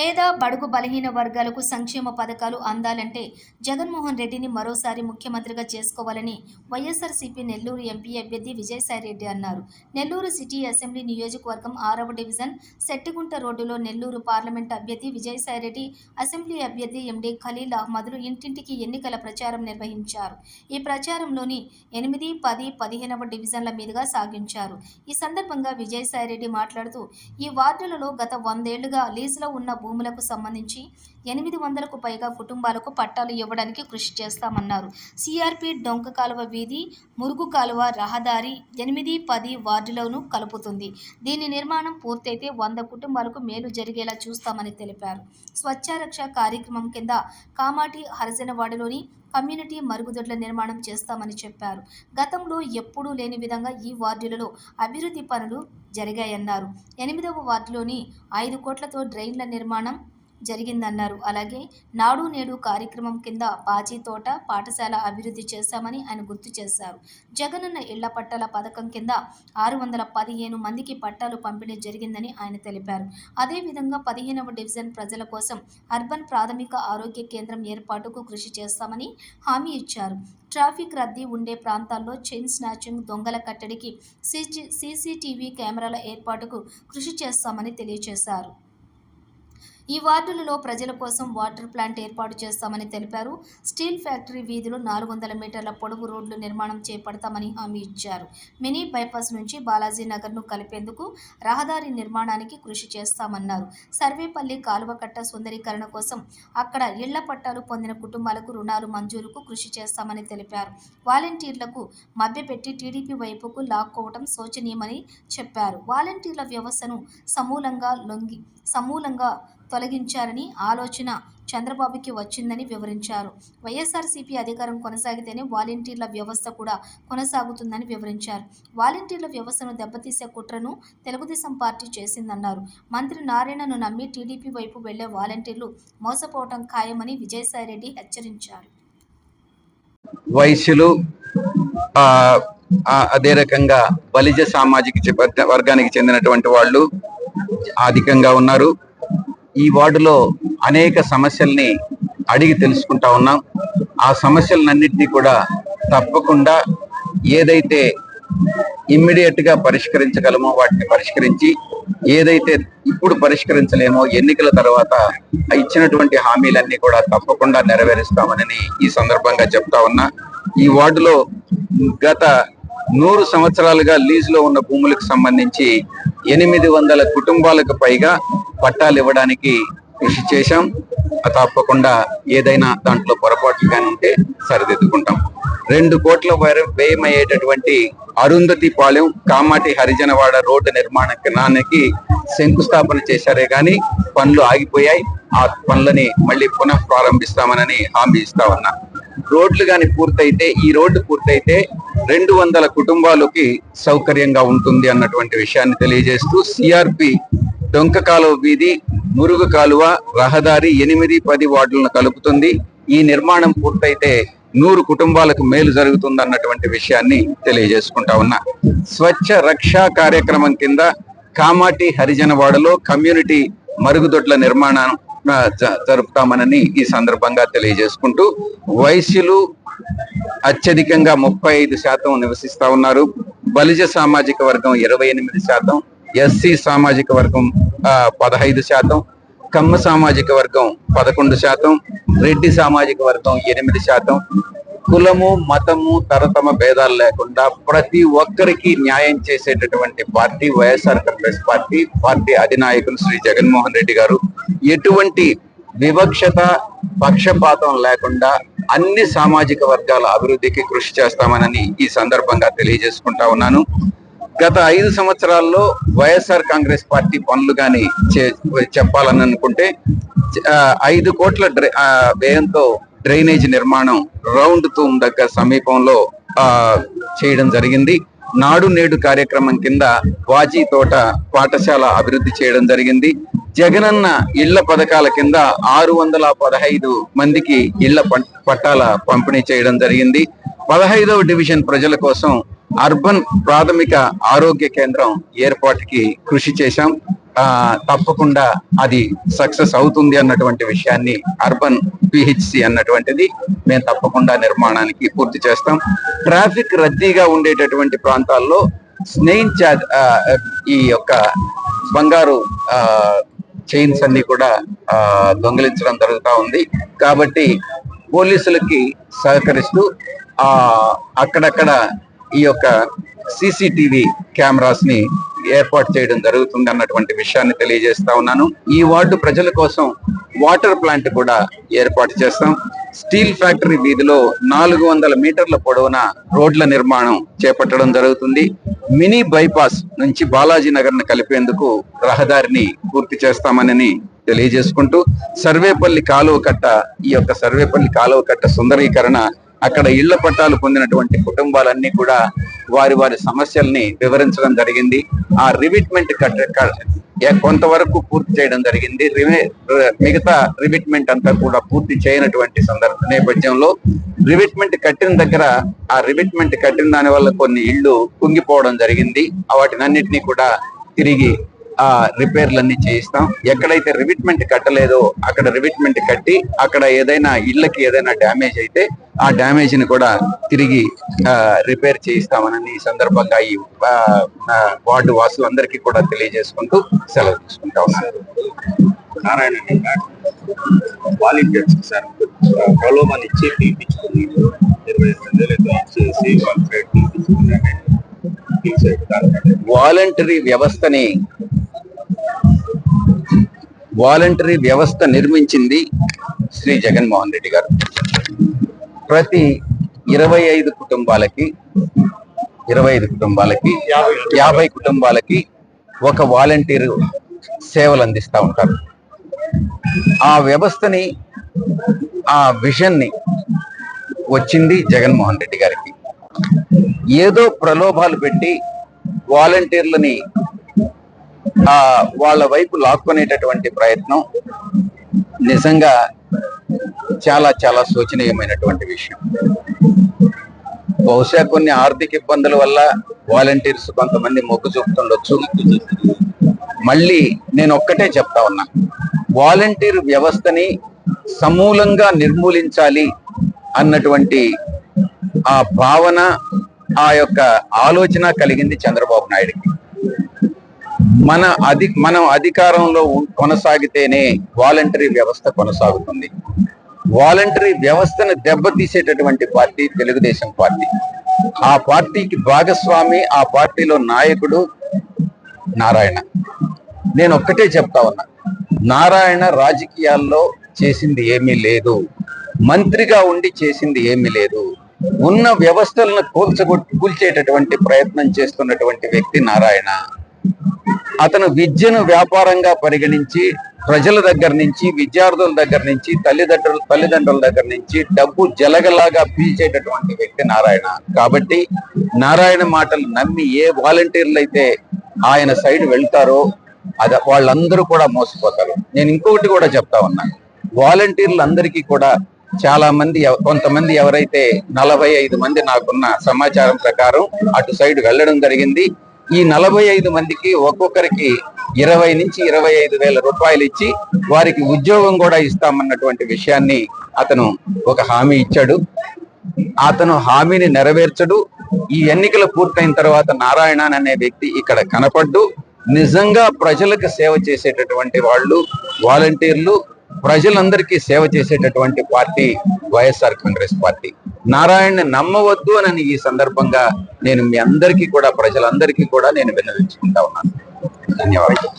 పేద బడుగు బలహీన వర్గాలకు సంక్షేమ పథకాలు అందాలంటే జగన్మోహన్ రెడ్డిని మరోసారి ముఖ్యమంత్రిగా చేసుకోవాలని వైఎస్ఆర్సీపీ నెల్లూరు ఎంపీ అభ్యర్థి విజయసాయిరెడ్డి అన్నారు. నెల్లూరు సిటీ అసెంబ్లీ నియోజకవర్గం 6వ డివిజన్ సెట్టిగుంట రోడ్డులో నెల్లూరు పార్లమెంట్ అభ్యర్థి విజయసాయిరెడ్డి, అసెంబ్లీ అభ్యర్థి ఎండి ఖలీల్ అహ్మద్లు ఇంటింటికి ఎన్నికల ప్రచారం నిర్వహించారు. ఈ ప్రచారంలోని 8, 10, 15వ డివిజన్ల మీదుగా సాగించారు. ఈ సందర్భంగా విజయసాయిరెడ్డి మాట్లాడుతూ, ఈ వార్డులలో గత 100 ఏళ్లుగా లీజులో ఉన్న భూములకు సంబంధించి 800కు పైగా కుటుంబాలకు పట్టాలు ఇవ్వడానికి కృషి చేస్తామన్నారు. సిఆర్పి డొంక కాలువ వీధి, మురుగు కాలువ రహదారి 8, 10 వార్డులను కలుపుతుంది. దీని నిర్మాణం పూర్తయితే 100 కుటుంబాలకు మేలు జరిగేలా చూస్తామని తెలిపారు. స్వచ్ఛరక్ష కార్యక్రమం కింద కామాటి హరిజనవాడలోని కమ్యూనిటీ మరుగుదొడ్ల నిర్మాణం చేస్తామని చెప్పారు. గతంలో ఎప్పుడూ లేని విధంగా ఈ వార్డులలో అభివృద్ధి పనులు జరిగాయన్నారు. 8వ వార్డులోని 5 కోట్లతో డ్రైన్ల నిర్మాణం జరిగిందన్నారు. అలాగే నాడు నేడు కార్యక్రమం కింద పాచి తోట, పాఠశాల అభివృద్ధి చేశామని ఆయన గుర్తు చేశారు. జగనన్న ఇళ్ల పట్టాల పథకం కింద 615 మందికి పట్టాలు పంపిణీ జరిగిందని ఆయన తెలిపారు. అదేవిధంగా 15వ డివిజన్ ప్రజల కోసం అర్బన్ ప్రాథమిక ఆరోగ్య కేంద్రం ఏర్పాటుకు కృషి చేస్తామని హామీ ఇచ్చారు. ట్రాఫిక్ రద్దీ ఉండే ప్రాంతాల్లో చైన్ స్నాచింగ్, దొంగల కట్టడికి సీసీటీవీ కెమెరాల ఏర్పాటుకు కృషి చేస్తామని తెలియజేశారు. ఈ వార్డులలో ప్రజల కోసం వాటర్ ప్లాంట్ ఏర్పాటు చేస్తామని తెలిపారు. స్టీల్ ఫ్యాక్టరీ వీధిలో 400 మీటర్ల పొడవు రోడ్లు నిర్మాణం చేపడతామని హామీ ఇచ్చారు. మినీ బైపాస్ నుంచి బాలాజీ నగర్ను కలిపేందుకు రహదారి నిర్మాణానికి కృషి చేస్తామన్నారు. సర్వేపల్లి కాలువకట్ట సుందరీకరణ కోసం అక్కడ ఇళ్ల పట్టాలు పొందిన కుటుంబాలకు రుణాలు మంజూరుకు కృషి చేస్తామని తెలిపారు. వాలంటీర్లకు మభ్యపెట్టి టీడీపీ వైపుకు లాక్కోవడం శోచనీయమని చెప్పారు. వాలంటీర్ల వ్యవస్థను సమూలంగా తొలగించారని ఆలోచన చంద్రబాబుకి వచ్చిందని వివరించారు. వైఎస్ఆర్సీపీ అధికారం కొనసాగితేనే వాలంటీర్ల వ్యవస్థ కూడా కొనసాగుతుందని వివరించారు. వాలంటీర్ల వ్యవస్థను దెబ్బతీసే కుట్రను తెలుగుదేశం పార్టీ చేసిందన్నారు. మంత్రి నారాయణను నమ్మి టీడీపీ వైపు వెళ్లే వాలంటీర్లు మోసపోవటం ఖాయమని విజయసాయిరెడ్డి హెచ్చరించారు. వైశ్యులు అదే రకంగా బలిజ సామాజిక వర్గానికి చెందినటువంటి వాళ్ళు అధికంగా ఉన్నారు. ఈ వార్డులో అనేక సమస్యల్ని అడిగి తెలుసుకుంటా ఉన్నాం. ఆ సమస్యలన్నింటినీ కూడా తప్పకుండా ఏదైతే ఇమ్మీడియట్ గా పరిష్కరించగలమో వాటిని పరిష్కరించి, ఏదైతే ఇప్పుడు పరిష్కరించలేమో ఎన్నికల తర్వాత ఇచ్చినటువంటి హామీలన్నీ కూడా తప్పకుండా నెరవేరుస్తామని ఈ సందర్భంగా చెప్తా ఉన్నా. ఈ వార్డులో గత 100 సంవత్సరాలుగా లీజులో ఉన్న భూములకు సంబంధించి 800 కుటుంబాలకు పైగా పట్టాలు ఇవ్వడానికి కృషి చేశాం. తప్పకుండా ఏదైనా దాంట్లో పొరపాట్లు కానీ ఉంటే సరిదిద్దుకుంటాం. 2 కోట్ల వ్యయమయ్యేటటువంటి అరుంధతి పాలెం కామాటి హరిజనవాడ రోడ్డు నిర్మాణానికి శంకుస్థాపన చేశారే గాని పనులు ఆగిపోయాయి. ఆ పనులని మళ్ళీ పునః ప్రారంభిస్తామని హామీ ఇస్తా ఉన్నా. రోడ్లు కానీ పూర్తయితే, ఈ రోడ్డు పూర్తయితే 200 కుటుంబాలకి సౌకర్యంగా ఉంటుంది అన్నటువంటి విషయాన్ని తెలియజేస్తూ, సిఆర్పి డొంక కాలువ వీధి, మురుగు కాలువ రహదారి 8, 10 వార్డులను కలుపుతుంది. ఈ నిర్మాణం పూర్తయితే 100 కుటుంబాలకు మేలు జరుగుతుంది అన్నటువంటి విషయాన్ని తెలియజేసుకుంటా ఉన్నా. స్వచ్ఛ రక్ష కార్యక్రమం కింద కామాటి హరిజనవాడలో కమ్యూనిటీ మరుగుదొడ్ల నిర్మాణం జరుపుతామని ఈ సందర్భంగా తెలియజేసుకుంటూ, వైశ్యులు అత్యధికంగా 35% నివసిస్తా ఉన్నారు. బలిజ సామాజిక వర్గం 28%, ఎస్సీ సామాజిక వర్గం 15%, కమ్మ సామాజిక వర్గం 11%, రెడ్డి సామాజిక వర్గం 8%. కులము, మతము, తరతమ భేదాలు లేకుండా ప్రతి ఒక్కరికి న్యాయం చేసేటటువంటి పార్టీ వైఎస్ఆర్ కాంగ్రెస్ పార్టీ. పార్టీ అధినాయకులు శ్రీ జగన్మోహన్ రెడ్డి గారు ఎటువంటి వివక్షత, పక్షపాతం లేకుండా అన్ని సామాజిక వర్గాల అభివృద్ధికి కృషి చేస్తామని ఈ సందర్భంగా తెలియజేసుకుంటా ఉన్నాను. గత 5 సంవత్సరాల్లో వైఎస్ఆర్ కాంగ్రెస్ పార్టీ పనులు కానీ చెప్పాలని అనుకుంటే 5 కోట్ల వ్యయంతో డ్రైనేజ్ నిర్మాణం రౌండ్ తూమ్ దగ్గర సమీపంలో చేయడం జరిగింది. నాడు నేడు కార్యక్రమం కింద వాజీ తోట పాఠశాల అభివృద్ధి చేయడం జరిగింది. జగనన్న ఇళ్ల పథకాల కింద 615 మందికి ఇళ్ల పట్టాల పంపిణీ చేయడం జరిగింది. 15వ డివిజన్ ప్రజల కోసం అర్బన్ ప్రాథమిక ఆరోగ్య కేంద్రం ఏర్పాటుకి కృషి చేశాం. తప్పకుండా అది సక్సెస్ అవుతుంది అన్నటువంటి విషయాన్ని అర్బన్ పిహెచ్సి అన్నటువంటిది మేము తప్పకుండా నిర్మాణానికి పూర్తి చేస్తాం. ట్రాఫిక్ రద్దీగా ఉండేటటువంటి ప్రాంతాల్లో స్నేయిన్ ఈ యొక్క బంగారు చైన్స్ అన్ని కూడా దొంగిలించడం జరుగుతూ ఉంది. కాబట్టి పోలీసులకి సహకరిస్తూ అక్కడక్కడ ఈ యొక్క CCTV కెమెరాస్ ని ఏర్పాటు చేయడం జరుగుతుంది అన్నటువంటి విషయాన్ని తెలియజేస్తా ఉన్నాను. ఈ వార్డు ప్రజల కోసం వాటర్ ప్లాంట్ కూడా ఏర్పాటు చేస్తాం. స్టీల్ ఫ్యాక్టరీ వీధిలో 400 మీటర్ల పొడవున రోడ్ల నిర్మాణం చేపట్టడం జరుగుతుంది. మినీ బైపాస్ నుంచి బాలాజీ నగర్ ను కలిపేందుకు రహదారిని పూర్తి చేస్తామని తెలియజేసుకుంటూ సర్వేపల్లి కాలువ కట్ట, ఈ యొక్క సర్వేపల్లి కాలువ కట్ట సుందరీకరణ, అక్కడ ఇళ్ల పట్టాలు పొందినటువంటి కుటుంబాలన్నీ కూడా వారి వారి సమస్యల్ని వివరించడం జరిగింది. ఆ రివిట్మెంట్ కొంతవరకు పూర్తి చేయడం జరిగింది. మిగతా రివిట్మెంట్ అంతా కూడా పూర్తి చేయనటువంటి నేపథ్యంలో రివిట్మెంట్ కట్టిన దగ్గర ఆ రివిట్మెంట్ కట్టిన దాని వల్ల కొన్ని ఇళ్లు కుంగిపోవడం జరిగింది. వాటినన్నిటినీ కూడా తిరిగి రిపేర్లన్నీ చేయిస్తాం. ఎక్కడైతే రివిట్మెంట్ కట్టలేదో అక్కడ రివిట్మెంట్ కట్టి అక్కడ ఏదైనా ఇళ్లకి ఏదైనా డ్యామేజ్ అయితే ఆ డ్యామేజ్ ని కూడా తిరిగి రిపేర్ చేయిస్తామని ఈ సందర్భంగా ఈ వార్డు వాసులందరికీ కూడా తెలియజేసుకుంటూ సెలవు తీసుకుంటా ఉన్నారు. నారాయణ వాలంటీర్స్ సార్ ప్రలోభాన్ని ఇచ్చి పిలిపించుకుని 25,000 ఇచ్చేసి వాలంటరీ వ్యవస్థ నిర్మించింది శ్రీ జగన్మోహన్ రెడ్డి గారు. ప్రతి 25 కుటుంబాలకి 50 కుటుంబాలకి ఒక వాలంటీరు సేవలు అందిస్తూ ఉంటారు. ఆ వ్యవస్థని, ఆ విజన్ ని వచ్చింది జగన్మోహన్ రెడ్డి గారికి. ఏదో ప్రలోభాలు పెట్టి వాలంటీర్లని వాళ్ళ వైపు లాక్కునేటటువంటి ప్రయత్నం నిజంగా చాలా చాలా శోచనీయమైనటువంటి విషయం. బహుశా కొన్ని ఆర్థిక ఇబ్బందుల వల్ల వాలంటీర్స్ కొంతమంది మొగ్గు చూపుతుండొచ్చు. మళ్ళీ నేను ఒక్కటే చెప్తా ఉన్నా, వాలంటీర్ వ్యవస్థని సమూలంగా నిర్మూలించాలి అన్నటువంటి ఆ భావన, ఆ యొక్క ఆలోచన కలిగింది చంద్రబాబు నాయుడుకి. మనం అధికారంలో కొనసాగితేనే వాలంటరీ వ్యవస్థ కొనసాగుతుంది. వాలంటరీ వ్యవస్థను దెబ్బతీసేటటువంటి పార్టీ తెలుగుదేశం పార్టీ. ఆ పార్టీకి భాగస్వామి, ఆ పార్టీలో నాయకుడు నారాయణ. నేను ఒక్కటే చెప్తా ఉన్నా, నారాయణ రాజకీయాల్లో చేసింది ఏమీ లేదు, మంత్రిగా ఉండి చేసింది ఏమీ లేదు. ఉన్న వ్యవస్థలను కూల్చేటటువంటి ప్రయత్నం చేస్తున్నటువంటి వ్యక్తి నారాయణ. అతను విద్యను వ్యాపారంగా పరిగణించి ప్రజల దగ్గర నుంచి, విద్యార్థుల దగ్గర నుంచి, తల్లిదండ్రుల దగ్గర నుంచి డబ్బు జలగలాగా పీల్చేటటువంటి వ్యక్తి నారాయణ. కాబట్టి నారాయణ మాటలు నమ్మి ఏ వాలంటీర్లు అయితే ఆయన సైడ్ వెళ్తారో వాళ్ళందరూ కూడా మోసపోతారు. నేను ఇంకొకటి కూడా చెప్తా ఉన్నా, వాలంటీర్లందరికీ కూడా చాలా మంది, కొంతమంది ఎవరైతే 45 మంది నాకున్న సమాచారం ప్రకారం అటు సైడ్ వెళ్ళడం జరిగింది. ఈ 45 మందికి ఒక్కొక్కరికి 20 నుంచి 25,000 రూపాయలు ఇచ్చి వారికి ఉద్యోగం కూడా ఇస్తామన్నటువంటి విషయాన్ని అతను ఒక హామీ ఇచ్చాడు. అతను హామీని నెరవేర్చడు. ఈ ఎన్నికలు పూర్తయిన తర్వాత నారాయణ అనే వ్యక్తి ఇక్కడ కనపడ్డు. నిజంగా ప్రజలకు సేవ చేసేటటువంటి వాళ్ళు వాలంటీర్లు, ప్రజలందరికీ సేవ చేసేటటువంటి పార్టీ వైఎస్ఆర్ కాంగ్రెస్ పార్టీ. నారాయణని నమ్మవద్దు అని ఈ సందర్భంగా నేను మీ అందరికీ కూడా, ప్రజలందరికీ కూడా నేను విన్నవించుకుంటా ఉన్నాను. ధన్యవాదాలు.